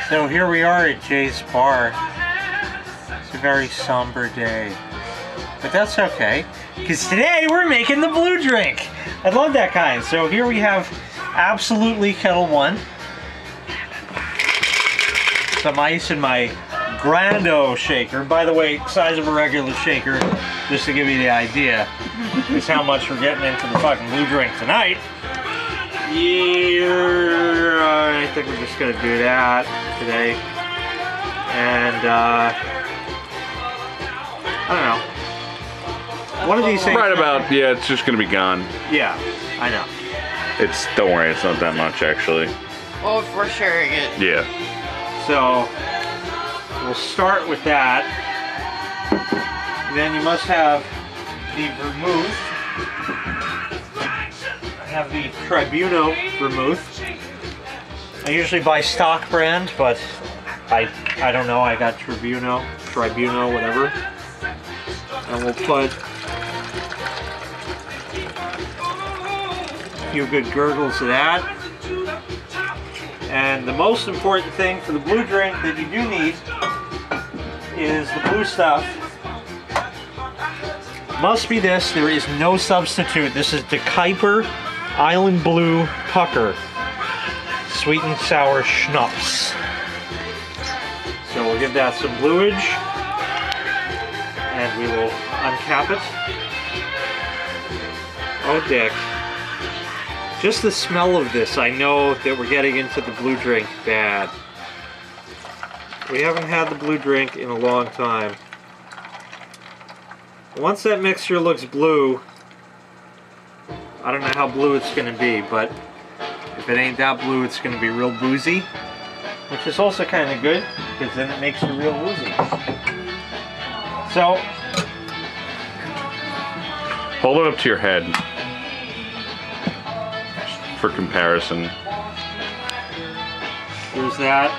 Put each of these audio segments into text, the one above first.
So here we are at Jay's bar. It's a very somber day, but that's okay, because today we're making the blue drink. I love that kind. So here we have absolutely Kettle One, some ice in my Grando shaker. By the way, size of a regular shaker, just to give you the idea, is how much we're getting into the fucking blue drink tonight. Yeah, I think we're just gonna do that today. And I don't know. One of these things. Right about, yeah, it's just gonna be gone. Yeah, I know. Don't worry, it's not that much actually. Well, if we're sharing it. Yeah. So we'll start with that. Then you must have the vermouth. I have the Tribuno vermouth. I usually buy stock brand, but I don't know. I got Tribuno, whatever. And we'll put a few good gurgles of that. And the most important thing for the blue drink that you do need is the blue stuff. Must be this. There is no substitute. This is the Kuiper Island Blue Pucker sweet and sour schnapps. So we'll give that some bluage, and we will uncap it. Oh, dick. Just the smell of this, I know that we're getting into the blue drink bad. We haven't had the blue drink in a long time. Once that mixture looks blue, I don't know how blue it's going to be, but if it ain't that blue, it's going to be real boozy, which is also kind of good, because then it makes it real woozy. So, Hold it up to your head for comparison. there's that,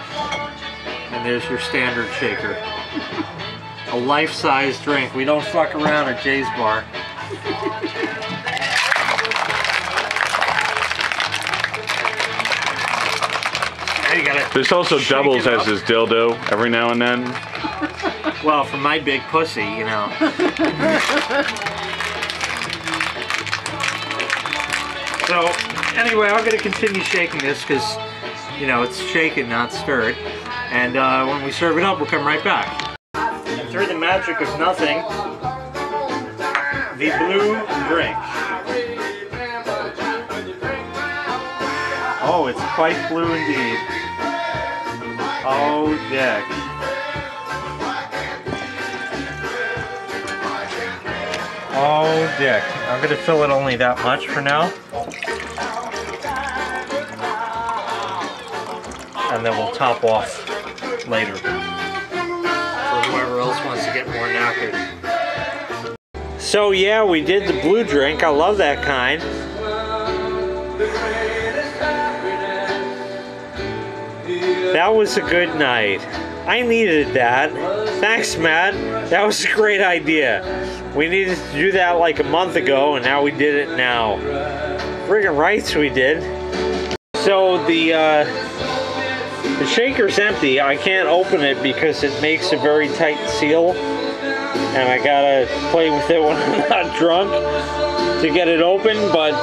and there's your standard shaker. A life-size drink. We don't fuck around at Jay's bar. Now you gotta This also shake doubles it as up. his dildo every now and then. Well, for my big pussy, you know. So, anyway, I'm going to continue shaking this because, you know, it's shaken, not stirred. And when we serve it up, we'll come right back. And through the magic of nothing, the blue drink. Oh, it's quite blue indeed. Oh, dick. Oh, dick. I'm going to fill it only that much for now. And then we'll top off later. For whoever else wants to get more knackered. So yeah, we did the blue drink. I love that kind. That was a good night. I needed that. Thanks, Matt. That was a great idea. We needed to do that like a month ago, and now we did it now. Friggin' rights we did. So the shaker's empty. I can't open it because it makes a very tight seal, and I gotta play with it when I'm not drunk to get it open, but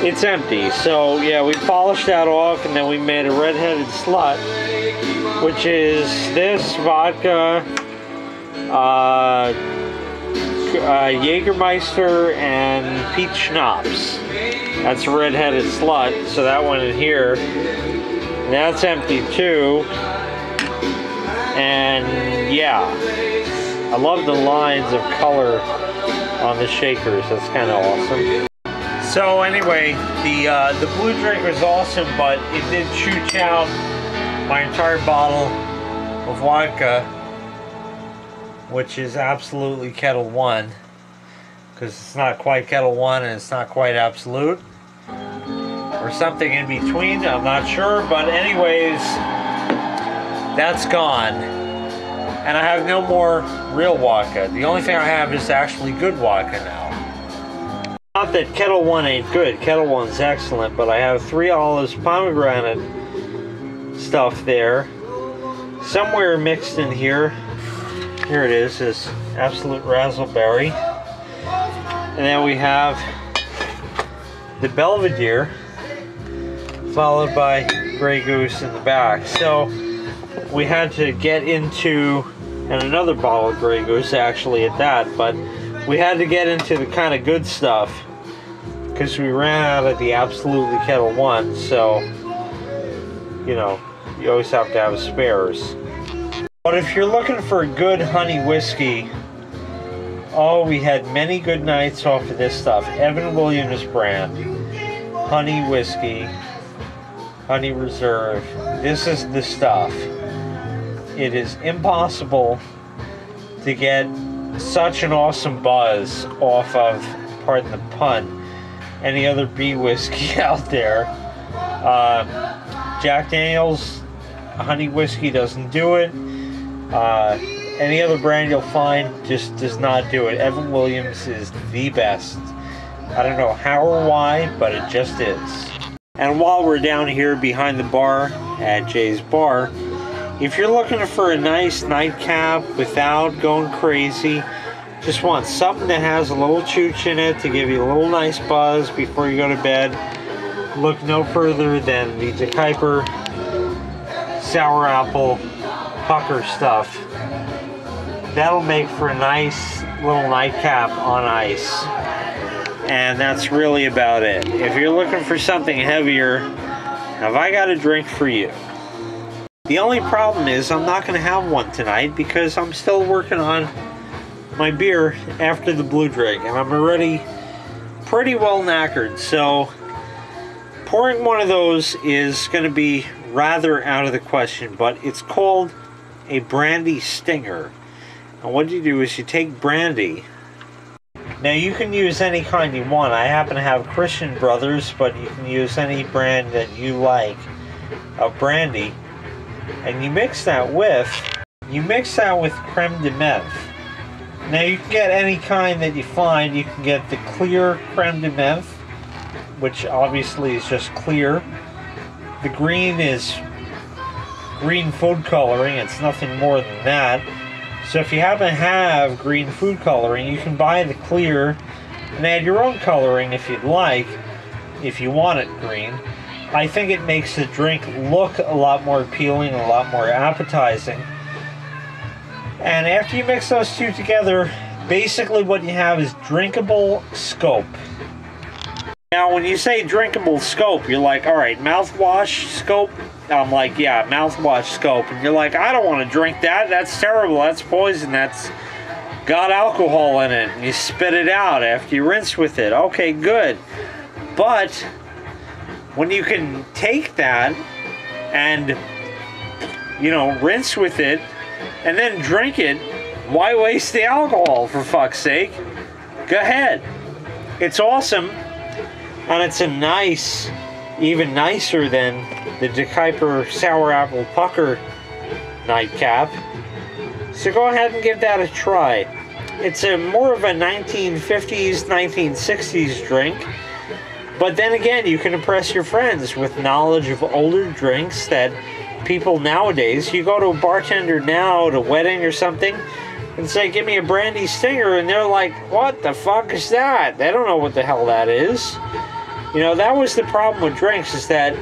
it's empty. So yeah, we polished that off, and then we made a red-headed slut, which is this vodka, Jägermeister, and peach schnapps. That's a red-headed slut, so that went in here. And that's empty too. And yeah, I love the lines of color on the shakers. That's kind of awesome. So anyway, the blue drink was awesome, but it did shoot down my entire bottle of vodka, which is absolutely Kettle One, because it's not quite Kettle One and it's not quite Absolute, or something in between, I'm not sure, but anyways, that's gone. And I have no more real vodka. The only thing I have is actually good vodka now. Not that Kettle One ain't good, Kettle One's excellent, but I have 3 olives, pomegranate, stuff there. Somewhere mixed in here, here it is Absolute Razzleberry. And then we have the Belvedere, followed by Grey Goose in the back. So we had to get into, and another bottle of Grey Goose actually at that, but we had to get into the kind of good stuff because we ran out of the Absolutely Kettle One. So, you know, you always have to have spares. But if you're looking for a good honey whiskey, oh, we had many good nights off of this stuff. Evan Williams brand, honey whiskey, honey reserve. This is the stuff. It is impossible to get such an awesome buzz off of, pardon the pun, any other bee whiskey out there. Jack Daniel's honey whiskey doesn't do it. Any other brand you'll find just does not do it. Evan Williams is the best. I don't know how or why, but it just is. And while we're down here behind the bar at Jay's Bar, if you're looking for a nice nightcap without going crazy, just want something that has a little chooch in it to give you a little nice buzz before you go to bed, look no further than the De Kuyper Sour Apple Pucker stuff. That'll make for a nice little nightcap on ice. And that's really about it. If you're looking for something heavier, have I got a drink for you? The only problem is I'm not going to have one tonight because I'm still working on my beer after the blue drink, and I'm already pretty well knackered. So pouring one of those is going to be rather out of the question, but it's called a brandy stinger. And what you do is you take brandy. Now you can use any kind you want. I happen to have Christian Brothers, but you can use any brand that you like of brandy. And you mix that with creme de menthe. Now you can get any kind that you find. You can get the clear creme de menthe, which obviously is just clear. The green is green food coloring. It's nothing more than that. So if you happen to have green food coloring, you can buy the clear and add your own coloring if you'd like, if you want it green. I think it makes the drink look a lot more appealing, a lot more appetizing. And after you mix those two together, basically what you have is drinkable scope. Now when you say drinkable scope, you're like, alright, mouthwash scope? I'm like, yeah, mouthwash scope. And you're like, I don't want to drink that. That's terrible. That's poison. That's got alcohol in it. And you spit it out after you rinse with it. Okay, good. But when you can take that and, you know, rinse with it and then drink it, why waste the alcohol, for fuck's sake? Go ahead. It's awesome. And it's a nice, even nicer than the De Kuyper Sour Apple Pucker nightcap. So go ahead and give that a try. It's a more of a 1950s, 1960s drink. But then again, you can impress your friends with knowledge of older drinks that people nowadays, you go to a bartender now at a wedding or something and say, give me a brandy stinger, and they're like, what the fuck is that? They don't know what the hell that is. You know, that was the problem with drinks, is that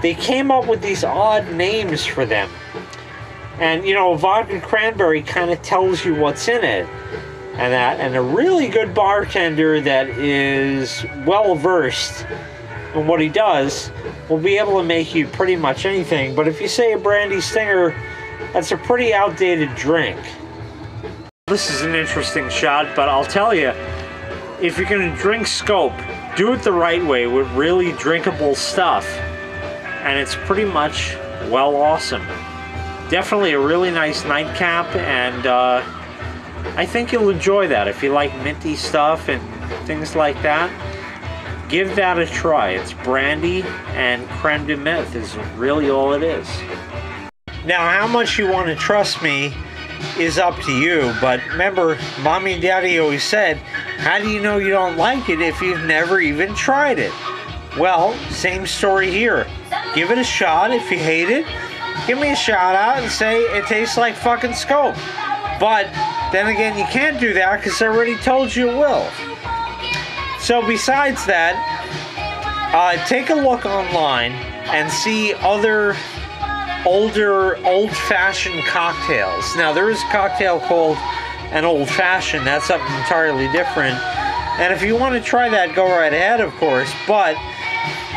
they came up with these odd names for them. And, you know, vodka cranberry kind of tells you what's in it. And a really good bartender that is well versed in what he does will be able to make you pretty much anything. But if you say a brandy stinger, that's a pretty outdated drink. This is an interesting shot, but I'll tell you, if you're going to drink scope, do it the right way with really drinkable stuff. And it's pretty much, well, awesome. Definitely a really nice nightcap, and I think you'll enjoy that. If you like minty stuff and things like that, give that a try. It's brandy and creme de menthe is really all it is. Now, how much you want to trust me is up to you, but remember, Mommy and Daddy always said, how do you know you don't like it if you've never even tried it? Well, same story here. Give it a shot. If you hate it, give me a shout out and say it tastes like fucking scope. But then again, you can't do that because I already told you it will. So besides that, take a look online and see other older old-fashioned cocktails. Now there is a cocktail called an old-fashioned. That's something entirely different. And if you want to try that, go right ahead, of course. But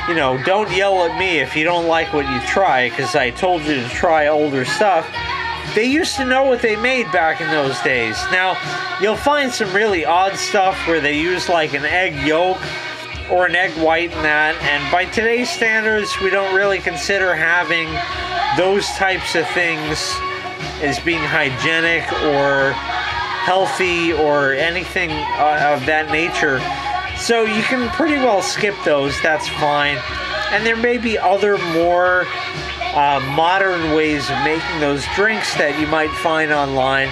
you know, don't yell at me if you don't like what you try, because I told you to try older stuff. They used to know what they made back in those days. Now, you'll find some really odd stuff where they use like an egg yolk or an egg white in that, and by today's standards, we don't really consider having those types of things as being hygienic or healthy or anything of that nature. So you can pretty well skip those, that's fine. And there may be other more modern ways of making those drinks that you might find online,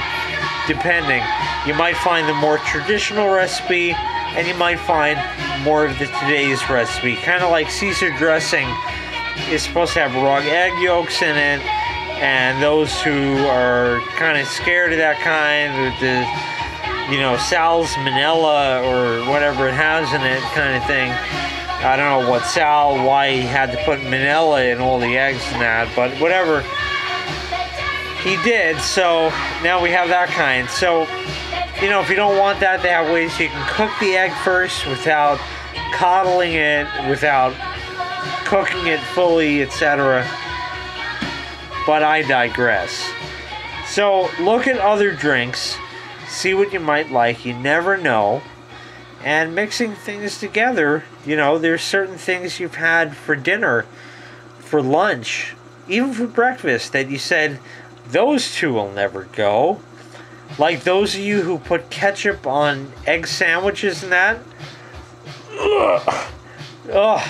depending. You might find the more traditional recipe, and you might find more of the today's recipe. Kind of like Caesar dressing is supposed to have raw egg yolks in it, and those who are kind of scared of that kind, with the, you know, Sal's Manila or whatever it has in it kind of thing. I don't know what Sal, why he had to put Manila in all the eggs and that, but whatever. He did, so now we have that kind. So, you know, if you don't want that, they have ways you can cook the egg first without coddling it, without cooking it fully, etc. But I digress. So, look at other drinks. See what you might like. You never know. And mixing things together, you know, there's certain things you've had for dinner, for lunch, even for breakfast that you said, those two will never go. Like those of you who put ketchup on egg sandwiches and that. Ugh.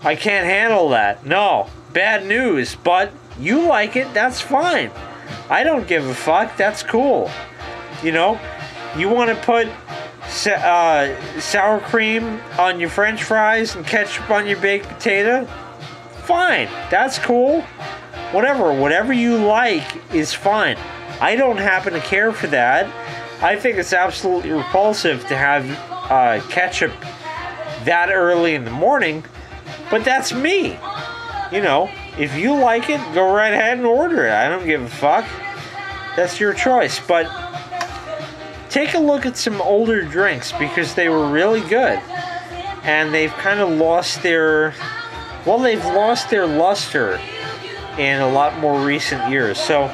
I can't handle that. No. Bad news. But you like it, that's fine. I don't give a fuck. That's cool. You know, you want to put sour cream on your french fries and ketchup on your baked potato? Fine. That's cool. Whatever you like is fine. I don't happen to care for that. I think it's absolutely repulsive to have ketchup that early in the morning, but that's me. You know, if you like it, go right ahead and order it. I don't give a fuck. That's your choice. But take a look at some older drinks because they were really good. And they've kind of lost their... well, they've lost their luster in a lot more recent years. So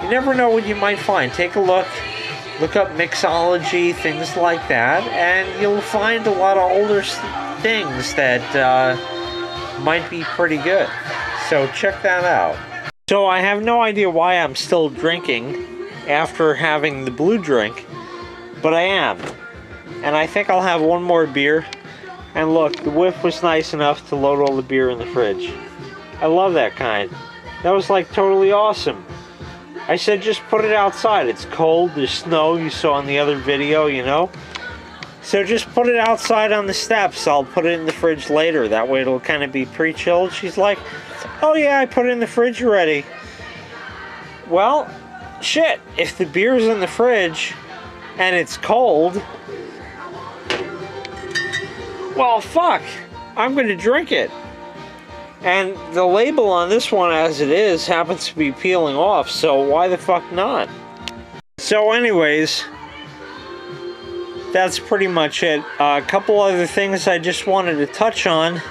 you never know what you might find. Take a look. Look up mixology, things like that. And you'll find a lot of older things that might be pretty good. So check that out. So I have no idea why I'm still drinking after having the blue drink. But I am. And I think I'll have one more beer. And look, the whiff was nice enough to load all the beer in the fridge. I love that kind. That was like totally awesome. I said just put it outside. It's cold, there's snow, you saw in the other video, you know. So just put it outside on the steps. I'll put it in the fridge later. That way it'll kind of be pre-chilled. She's like, oh yeah, I put it in the fridge already. Well, shit, if the beer's in the fridge and it's cold, well, fuck, I'm going to drink it. And the label on this one, as it is, happens to be peeling off, so why the fuck not? So anyways, that's pretty much it. A couple other things I just wanted to touch on.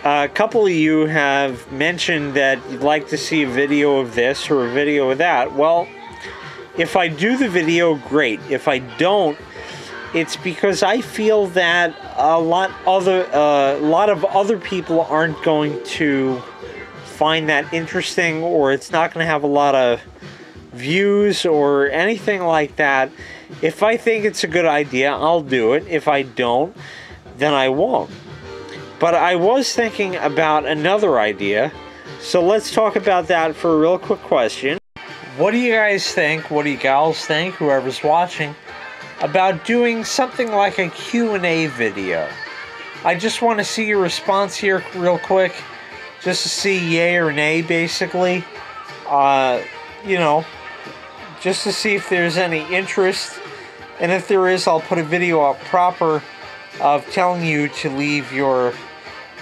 A couple of you have mentioned that you'd like to see a video of this or a video of that. Well, if I do the video, great. If I don't, it's because I feel that a lot of other people aren't going to find that interesting, or it's not going to have a lot of views or anything like that. If I think it's a good idea, I'll do it. If I don't, then I won't. But I was thinking about another idea, so let's talk about that for a real quick question. What do you guys think? What do you gals think? Whoever's watching, about doing something like a Q&A video. I just want to see your response here real quick. just to see yay or nay, basically. You know, just to see if there's any interest. And if there is, I'll put a video up proper of telling you to leave your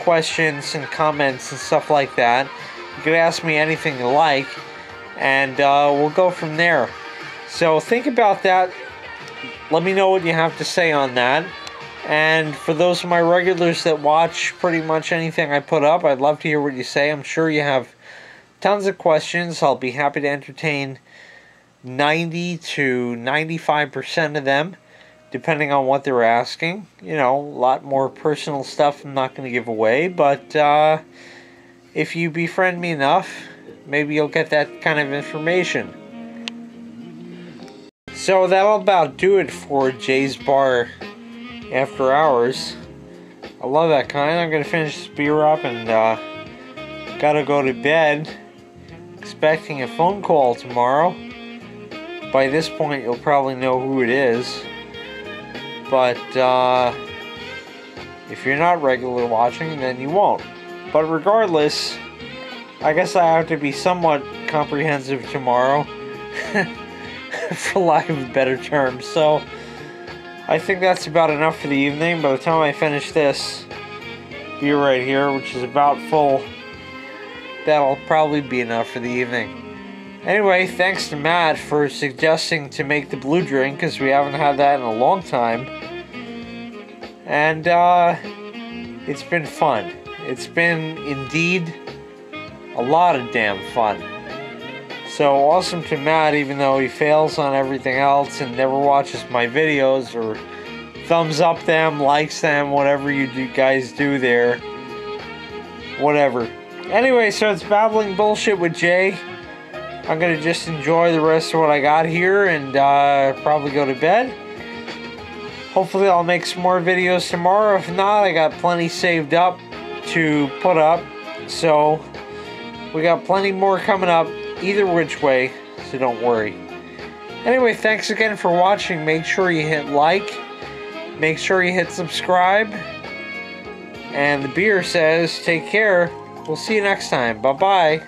questions and comments and stuff like that. You could ask me anything you like, and we'll go from there. So think about that. Let me know what you have to say on that. And for those of my regulars that watch pretty much anything I put up, I'd love to hear what you say. I'm sure you have tons of questions. I'll be happy to entertain 90 to 95% of them, depending on what they're asking. You know, a lot more personal stuff I'm not going to give away, but if you befriend me enough, maybe you'll get that kind of information. So that'll about do it for Jay's Bar After Hours. I love that kind. I'm going to finish this beer up and gotta go to bed. Expecting a phone call tomorrow. By this point, you'll probably know who it is. But if you're not regular watching, then you won't. But regardless, I guess I have to be somewhat comprehensive tomorrow. For lack of a better term. So I think that's about enough for the evening. By the time I finish this beer right here, which is about full, that'll probably be enough for the evening. Anyway, thanks to Matt for suggesting to make the blue drink, because we haven't had that in a long time. And it's been fun. It's been indeed a lot of damn fun. So awesome to Matt, even though he fails on everything else and never watches my videos or thumbs up them, likes them, whatever you guys do there. Whatever. Anyway, so it's babbling bullshit with Jay. I'm going to just enjoy the rest of what I got here and probably go to bed. Hopefully I'll make some more videos tomorrow. If not, I got plenty saved up to put up. So we got plenty more coming up either which way, so don't worry. Anyway, thanks again for watching. Make sure you hit like. Make sure you hit subscribe. And the beer says, take care. We'll see you next time. Bye-bye.